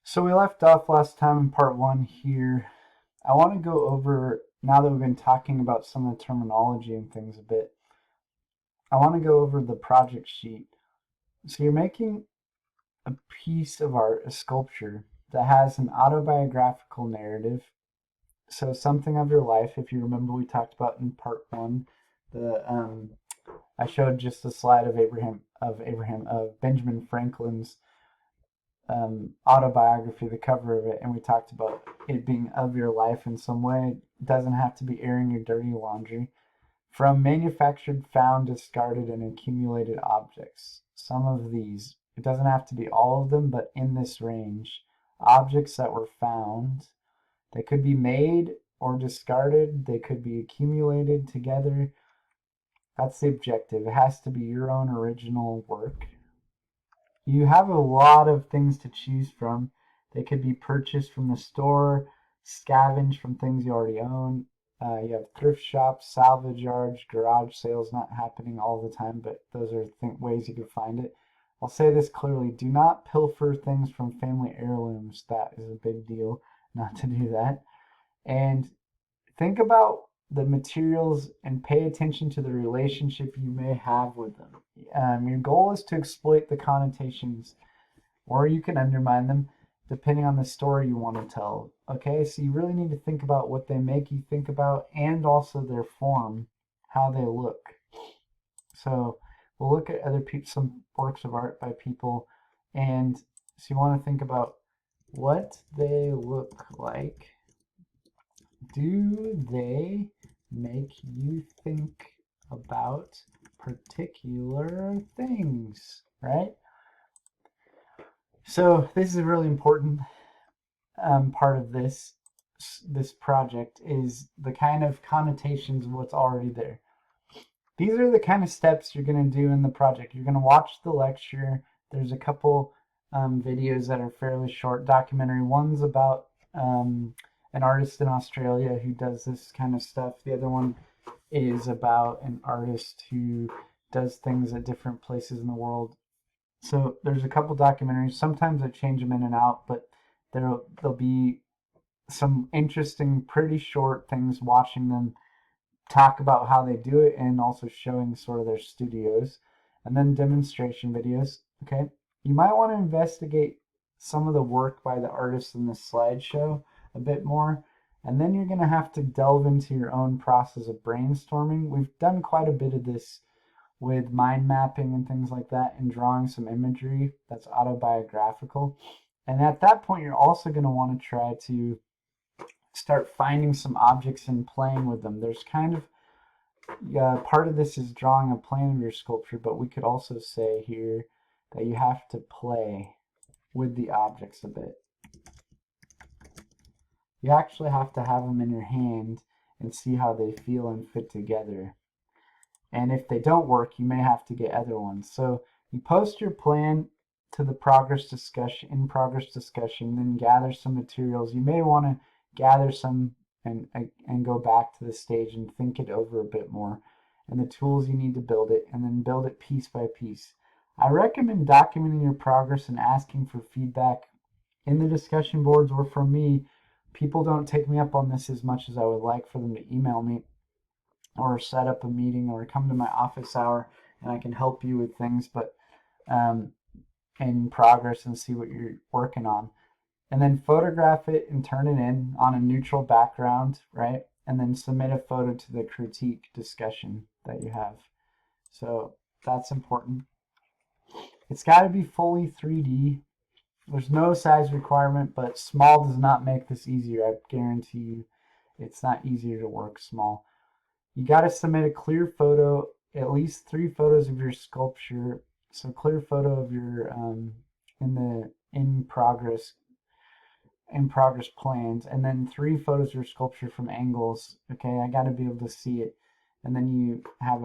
So we left off last time in part one here. I want to go over, now that we've been talking about some of the terminology and things a bit, I want to go over the project sheet. So you're making a piece of art, a sculpture, that has an autobiographical narrative. So something of your life, if you remember we talked about in part one, the I showed just a slide of Benjamin Franklin's autobiography, the cover of it, and we talked about it being of your life in some way. It doesn't have to be airing your dirty laundry. From manufactured, found, discarded, and accumulated objects. Some of these, it doesn't have to be all of them, but in this range. Objects that were found, they could be made or discarded, they could be accumulated together. That's the objective. It has to be your own original work. You have a lot of things to choose from. They could be purchased from the store, scavenged from things you already own. You have thrift shops, salvage yards, garage sales, not happening all the time, but those are ways you can find it. I'll say this clearly. Do not pilfer things from family heirlooms. That is a big deal not to do that. And think about the materials and pay attention to the relationship you may have with them. Your goal is to exploit the connotations, or you can undermine them depending on the story you want to tell. Okay, so you really need to think about what they make you think about and also their form, how they look. So we'll look at some works of art by people, and so you want to think about what they look like. Do they make you think about particular things, right? So this is a really important part of this project is the kind of connotations of what's already there. These are the kind of steps you're going to do in the project. You're going to watch the lecture. There's a couple videos that are fairly short, documentary. One's about an artist in Australia who does this kind of stuff. The other one is about an artist who does things at different places in the world. So there's a couple documentaries. Sometimes I change them in and out, but there'll be some interesting, pretty short things watching them talk about how they do it and also showing sort of their studios. And then demonstration videos. Okay. You might want to investigate some of the work by the artists in this slideshow a bit more. And then you're going to have to delve into your own process of brainstorming. We've done quite a bit of this with mind mapping and things like that and drawing some imagery that's autobiographical. And at that point, you're also going to want to try to start finding some objects and playing with them. There's kind of part of this is drawing a plan of your sculpture, but we could also say here that you have to play with the objects a bit. You actually have to have them in your hand and see how they feel and fit together. And if they don't work, you may have to get other ones. So you post your plan to the in progress discussion, then gather some materials. You may want to gather some and go back to the stage and think it over a bit more, and the tools you need to build it, and then build it piece by piece. I recommend documenting your progress and asking for feedback in the discussion boards or from me. People don't take me up on this as much as I would like for them to email me or set up a meeting or come to my office hour and I can help you with things, but in progress and see what you're working on. And then photograph it and turn it in on a neutral background, right? And then submit a photo to the critique discussion that you have. So that's important. It's got to be fully 3D. There's no size requirement, but small does not make this easier. I guarantee you it's not easier to work small. You got to submit a clear photo, at least 3 photos of your sculpture. So clear photo of your in progress plans, and then 3 photos of your sculpture from angles. Okay, I got to be able to see it. And then you have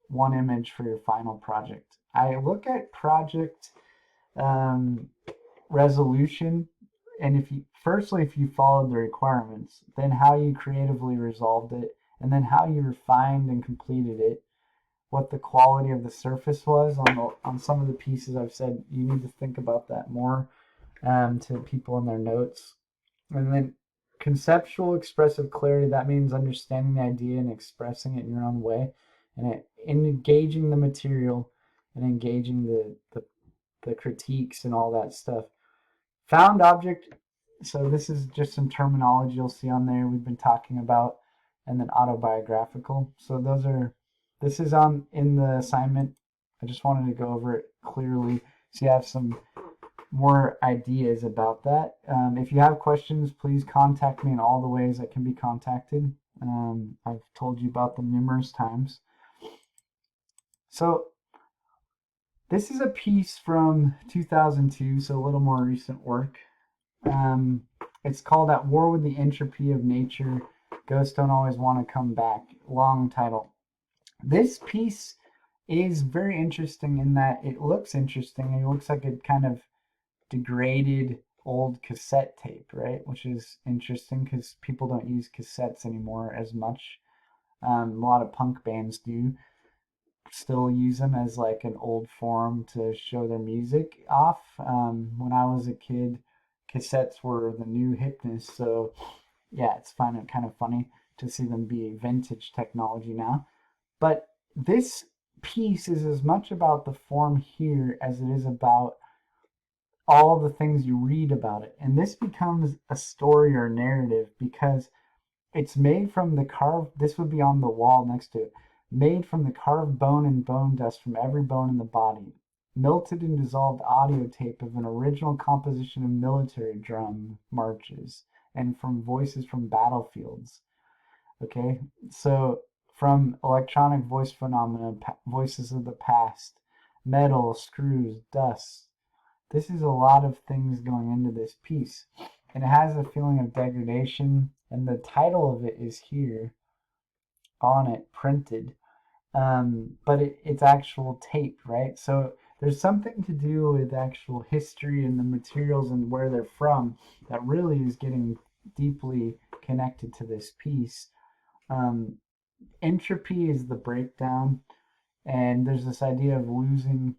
one image for your final project. I look at project resolution, and if you followed the requirements, then how you creatively resolved it, and then how you refined and completed it, what the quality of the surface was on some of the pieces. I've said you need to think about that more. to people in their notes. And then conceptual expressive clarity, that means understanding the idea and expressing it in your own way, and engaging the material and engaging the critiques and all that stuff. Found object, so this is just some terminology you'll see on there we've been talking about, and then autobiographical. So this is on in the assignment. I just wanted to go over it clearly so you have some more ideas about that. If you have questions, please contact me in all the ways I can be contacted. I've told you about them numerous times. So this is a piece from 2002, so a little more recent work. It's called At War with the Entropy of Nature. Ghosts Don't Always Want to Come Back. Long title. This piece is very interesting in that it looks interesting. It looks like a kind of degraded old cassette tape, right? Which is interesting because people don't use cassettes anymore as much. A lot of punk bands do still use them as like an old form to show their music off. When I was a kid, cassettes were the new hipness, so yeah, it's kind of funny to see them be vintage technology now. But this piece is as much about the form here as it is about all the things you read about it. And this becomes a story or narrative because it's made from the carved, this would be on the wall next to it, made from the carved bone and bone dust from every bone in the body, melted and dissolved audio tape of an original composition of military drum marches, and from voices from battlefields. Okay, so from electronic voice phenomena, voices of the past, metal, screws, dust. This is a lot of things going into this piece. And it has a feeling of degradation, and the title of it is here on it printed. But it's actual tape, right? So there's something to do with actual history and the materials and where they're from that really is getting deeply connected to this piece. Entropy is the breakdown, and there's this idea of losing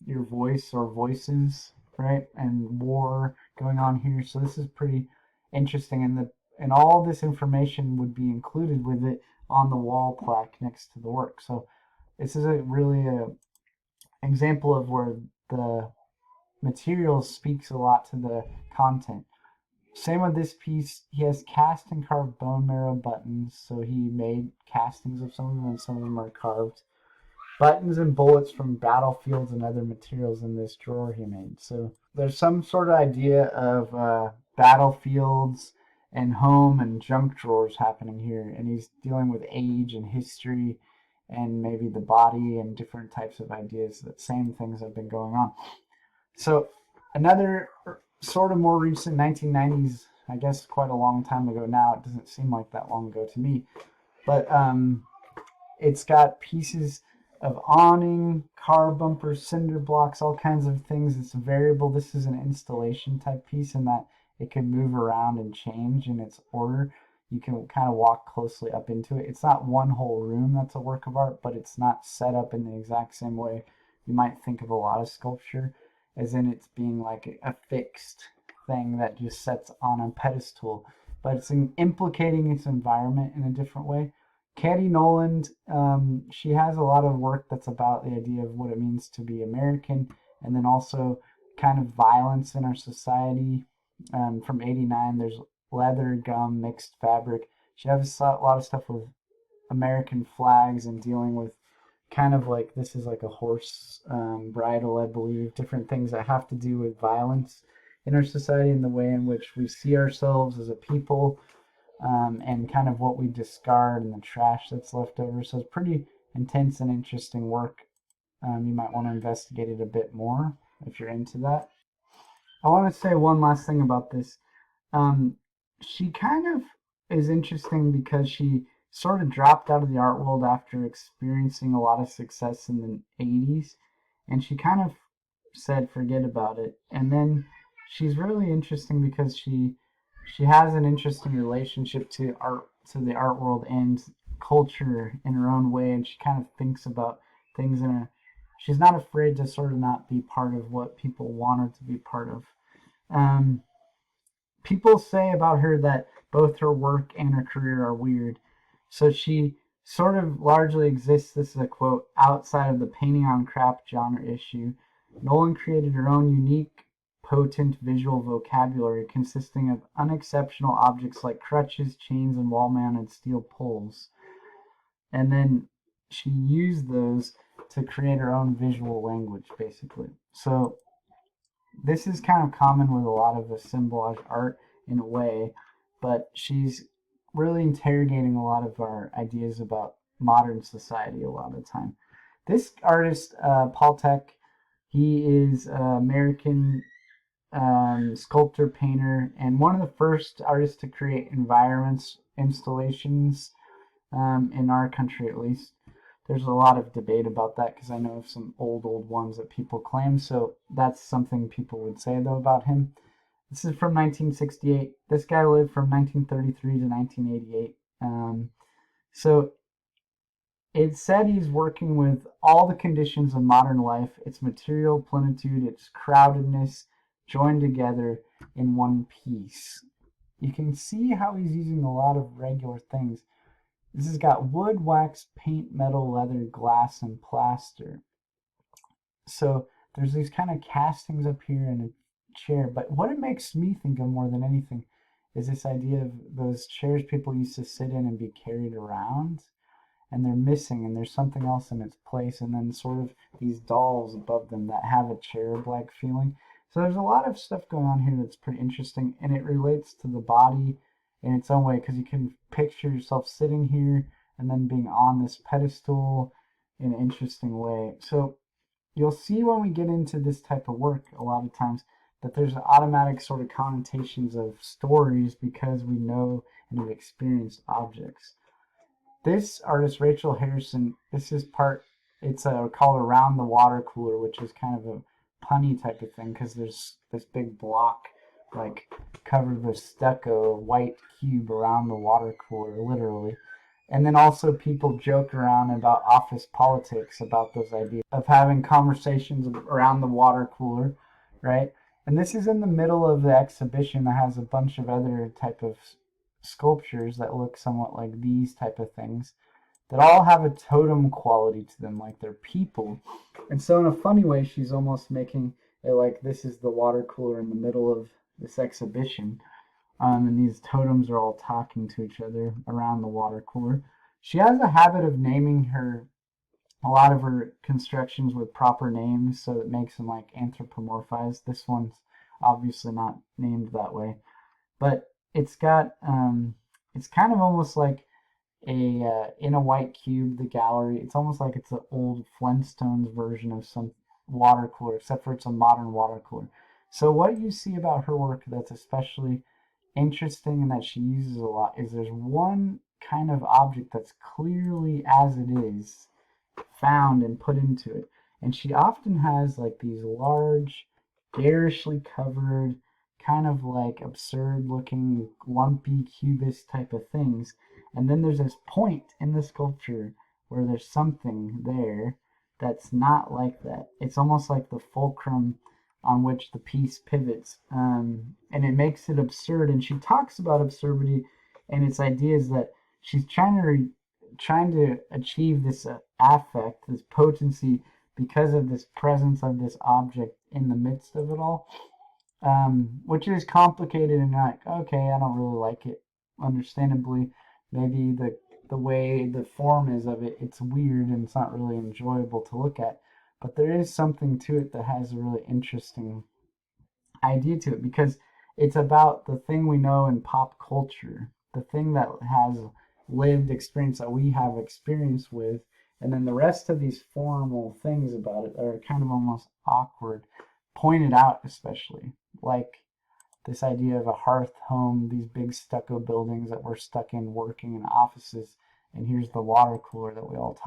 your voice or voices, right? And war going on here. So this is pretty interesting, and all this information would be included with it on the wall plaque next to the work. So this is a example of where the material speaks a lot to the content. Same with this piece. He has cast and carved bone marrow buttons, so he made castings of some of them, and some of them are carved. Buttons and bullets from battlefields and other materials in this drawer he made. So there's some sort of idea of battlefields and home and junk drawers happening here, and he's dealing with age and history and maybe the body and different types of ideas. That same things have been going on. So another sort of more recent 1990s, I guess quite a long time ago now. It doesn't seem like that long ago to me, but it's got pieces of awning, car bumpers, cinder blocks, all kinds of things. It's variable. This is an installation type piece in that it can move around and change in its order. You can kind of walk closely up into it. It's not one whole room that's a work of art, but it's not set up in the exact same way you might think of a lot of sculpture, as in it's being like a fixed thing that just sets on a pedestal, but it's implicating its environment in a different way. Katie Noland, she has a lot of work that's about the idea of what it means to be American, and then also kind of violence in our society. From '89, there's leather, gum, mixed fabric. She has a lot of stuff with American flags and dealing with kind of like this is like a horse bridle, I believe, different things that have to do with violence in our society and the way in which we see ourselves as a people, and kind of what we discard and the trash that's left over. So it's pretty intense and interesting work. You might want to investigate it a bit more if you're into that. I want to say one last thing about this. She kind of is interesting because she sort of dropped out of the art world after experiencing a lot of success in the 80s, and she kind of said forget about it. And then she's really interesting because she has an interesting relationship to art, to the art world and culture in her own way, and she kind of thinks about things in a she's not afraid to sort of not be part of what people want her to be part of. People say about her that both her work and her career are weird. So she sort of largely exists, this is a quote, outside of the painting on crap genre issue. Nolan created her own unique, potent visual vocabulary consisting of unexceptional objects like crutches, chains, and wall-mounted steel poles. And then she used those to create her own visual language, basically. So this is kind of common with a lot of the symbolized art in a way, but she's really interrogating a lot of our ideas about modern society a lot of the time. This artist, Paul Tech, he is an American sculptor, painter, and one of the first artists to create environments, installations in our country at least. There's a lot of debate about that because I know of some old ones that people claim. So that's something people would say though about him. This is from 1968. This guy lived from 1933 to 1988. So it said he's working with all the conditions of modern life, its material plenitude, its crowdedness, joined together in one piece. You can see how he's using a lot of regular things. This has got wood, wax, paint, metal, leather, glass, and plaster. So there's these kind of castings up here and a chair. But what it makes me think of more than anything is this idea of those chairs people used to sit in and be carried around. And they're missing, and there's something else in its place. And then sort of these dolls above them that have a cherub-like feeling. So there's a lot of stuff going on here that's pretty interesting. And it relates to the body in its own way, because you can picture yourself sitting here and then being on this pedestal in an interesting way. So you'll see when we get into this type of work a lot of times that there's automatic sort of connotations of stories because we know and have experienced objects. This artist, Rachel Harrison, this is part, it's called Around the Water Cooler, which is kind of a punny type of thing because there's this big block like covered with stucco white cube around the water cooler, literally. And then also people joke around about office politics, about those ideas of having conversations around the water cooler, right? And this is in the middle of the exhibition that has a bunch of other type of sculptures that look somewhat like these type of things that all have a totem quality to them, like they're people. And so in a funny way, she's almost making it like this is the water cooler in the middle of this exhibition, and these totems are all talking to each other around the water cooler. She has a habit of naming a lot of her constructions with proper names, so it makes them like anthropomorphized. This one's obviously not named that way, but it's got it's kind of almost like in a white cube, the gallery. It's almost like it's an old Flintstones version of some water cooler, except for it's a modern water cooler. So what you see about her work that's especially interesting and that she uses a lot is there's one kind of object that's clearly as it is found and put into it. And she often has like these large, garishly covered, kind of like absurd looking, lumpy, cubist type of things. And then there's this point in the sculpture where there's something there that's not like that. It's almost like the fulcrum on which the piece pivots, and it makes it absurd. And she talks about absurdity and its ideas that she's trying to achieve this affect, this potency, because of this presence of this object in the midst of it all, which is complicated and like, okay, I don't really like it. Understandably, maybe the way the form is of it, it's weird and it's not really enjoyable to look at. But there is something to it that has a really interesting idea to it because it's about the thing we know in pop culture, the thing that has lived experience that we have experience with, and then the rest of these formal things about it are kind of almost awkward, pointed out especially, like this idea of a hearth home, these big stucco buildings that we're stuck in working in offices, and here's the water cooler that we all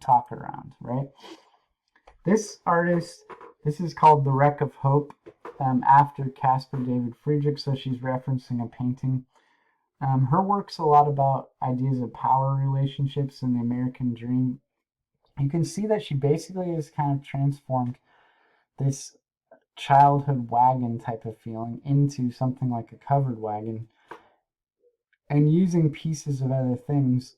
talk around, right? This artist, this is called The Wreck of Hope, after Caspar David Friedrich, so she's referencing a painting. Her work's a lot about ideas of power relationships and the American dream. You can see that she basically has kind of transformed this childhood wagon type of feeling into something like a covered wagon, and using pieces of other things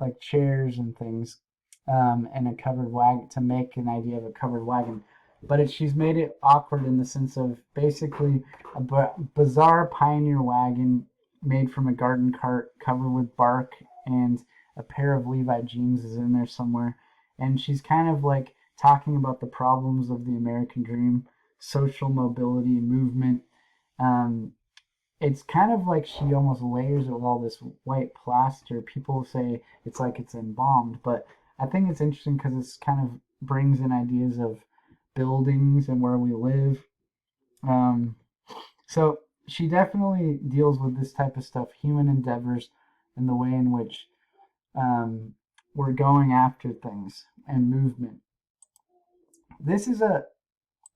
like chairs and things, and a covered wagon to make an idea of a covered wagon. But she's made it awkward in the sense of basically a bizarre pioneer wagon made from a garden cart covered with bark, and a pair of Levi jeans is in there somewhere. And she's kind of like talking about the problems of the American dream, social mobility, movement. Um, it's kind of like she almost layers it with all this white plaster. People say it's like it's embalmed, but I think it's interesting because it's kind of brings in ideas of buildings and where we live. Um, so she definitely deals with this type of stuff, human endeavors, and the way in which um, we're going after things and movement. This is I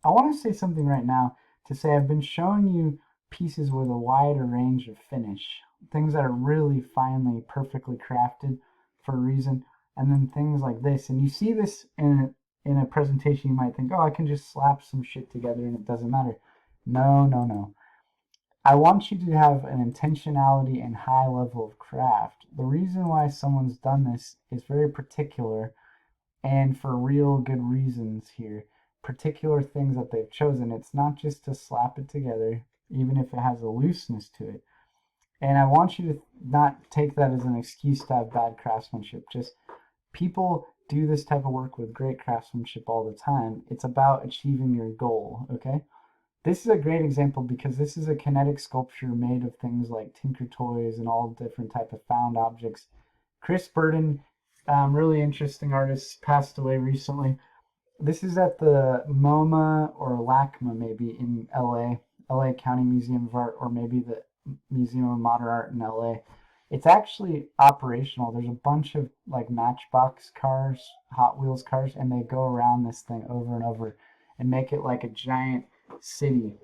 want to say something right now to say I've been showing you pieces with a wider range of finish, things that are really finely, perfectly crafted for a reason, and then things like this. And you see this in a presentation, you might think, oh, I can just slap some shit together and it doesn't matter. No, no, no. I want you to have an intentionality and high level of craft. The reason why someone's done this is very particular and for real good reasons here. Particular things that they've chosen. It's not just to slap it together, even if it has a looseness to it. And I want you to not take that as an excuse to have bad craftsmanship. Just people do this type of work with great craftsmanship all the time. It's about achieving your goal, okay? This is a great example because this is a kinetic sculpture made of things like Tinker Toys and all different type of found objects. Chris Burton, really interesting artist, passed away recently. This is at the MoMA or LACMA maybe in LA, LA County Museum of Art, or maybe the Museum of Modern Art in LA. It's actually operational. There's a bunch of like Matchbox cars, Hot Wheels cars, and they go around this thing over and over and make it like a giant city.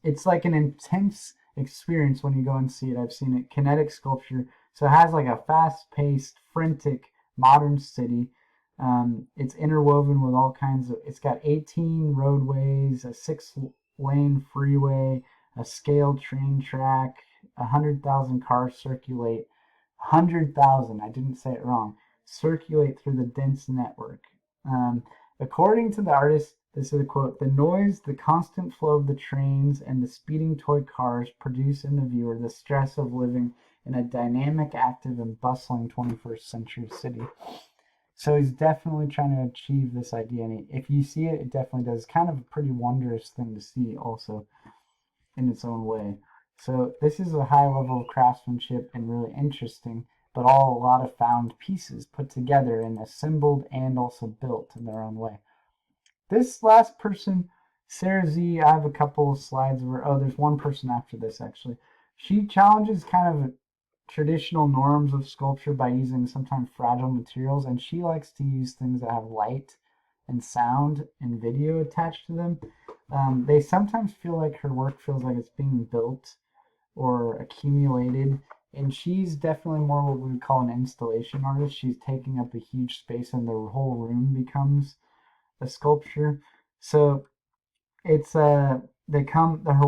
It's like an intense experience when you go and see it. I've seen it. Kinetic Sculpture. So it has like a fast-paced, frantic, modern city. It's interwoven with all kinds of. It's got 18 roadways, a 6-lane freeway, a scaled train track. 100,000 cars circulate. 100,000. I didn't say it wrong. Circulate through the dense network. According to the artist, this is a quote: "The noise, the constant flow of the trains, and the speeding toy cars produce in the viewer the stress of living in a dynamic, active, and bustling 21st century city." So he's definitely trying to achieve this idea. And if you see it, it definitely does. It's kind of a pretty wondrous thing to see also in its own way. So this is a high level of craftsmanship and really interesting, but all a lot of found pieces put together and assembled and also built in their own way. This last person, Sarah Z, I have a couple of slides of her. Oh, there's one person after this actually. She challenges kind of traditional norms of sculpture by using sometimes fragile materials, and she likes to use things that have light and sound and video attached to them. They sometimes feel like her work feels like it's being built or accumulated, and she's definitely more what we would call an installation artist. She's taking up a huge space, and the whole room becomes a sculpture. So it's her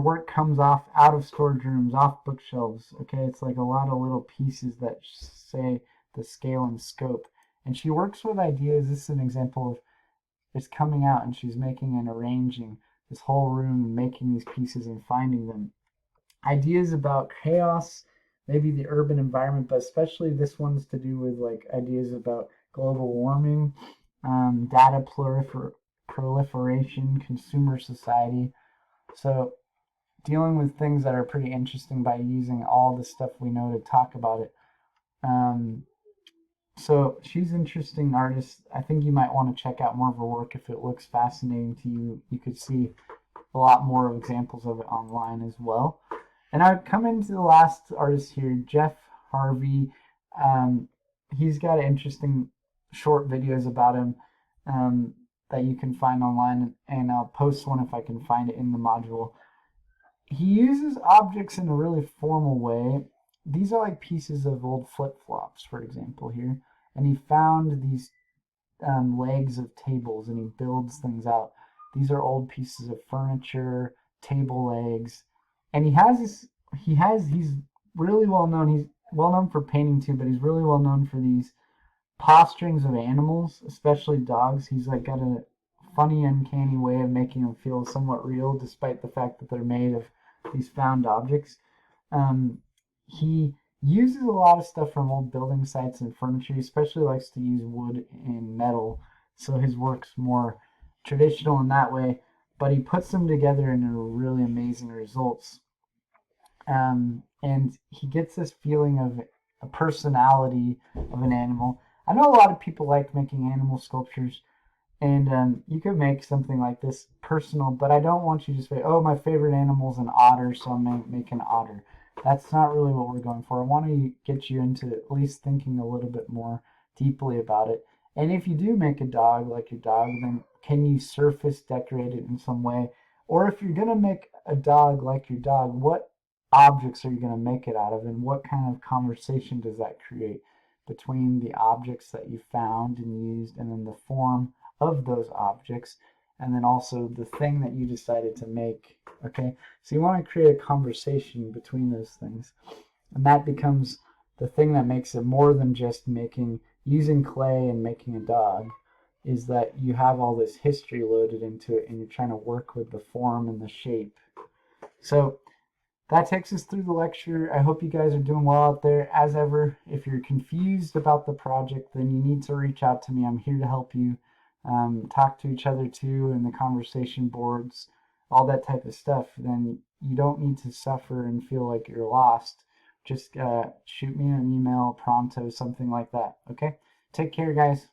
work comes off out of storage rooms, off bookshelves. Okay, it's like a lot of little pieces that say the scale and scope. And she works with ideas. This is an example of it's coming out, and she's making and arranging this whole room and making these pieces and finding them. Ideas about chaos, maybe the urban environment, but especially this one's to do with like ideas about global warming, data proliferation, consumer society. So dealing with things that are pretty interesting by using all the stuff we know to talk about it. So she's an interesting artist. I think you might want to check out more of her work if it looks fascinating to you. You could see a lot more examples of it online as well. And I've come into the last artist here, Jeff Harvey. He's got interesting short videos about him that you can find online, and I'll post one if I can find it in the module. He uses objects in a really formal way. These are like pieces of old flip-flops, for example, here. And he found these legs of tables, and he builds things out. These are old pieces of furniture, table legs, and he's really well known. He's well known for painting too, but he's really well known for these posturings of animals, especially dogs. He's like got a funny, uncanny way of making them feel somewhat real, despite the fact that they're made of these found objects. He uses a lot of stuff from old building sites and furniture. He especially likes to use wood and metal, so his work's more traditional in that way. But he puts them together in really amazing results. And he gets this feeling of a personality of an animal. I know a lot of people like making animal sculptures, and you could make something like this personal, but I don't want you to say, oh, my favorite animal is an otter, so I'm going to make an otter. That's not really what we're going for. I want to get you into at least thinking a little bit more deeply about it. And if you do make a dog like your dog, then can you surface decorate it in some way? Or if you're going to make a dog like your dog, what objects are you going to make it out of, and what kind of conversation does that create between the objects that you found and used, and then the form of those objects, and then also the thing that you decided to make. Okay, so you want to create a conversation between those things, and that becomes the thing that makes it more than just using clay and making a dog, is that you have all this history loaded into it and you're trying to work with the form and the shape. So that takes us through the lecture. I hope you guys are doing well out there. As ever, if you're confused about the project, then you need to reach out to me. I'm here to help you. Talk to each other too in the conversation boards, all that type of stuff. Then you don't need to suffer and feel like you're lost. Just shoot me an email, pronto, something like that. Okay? Take care, guys.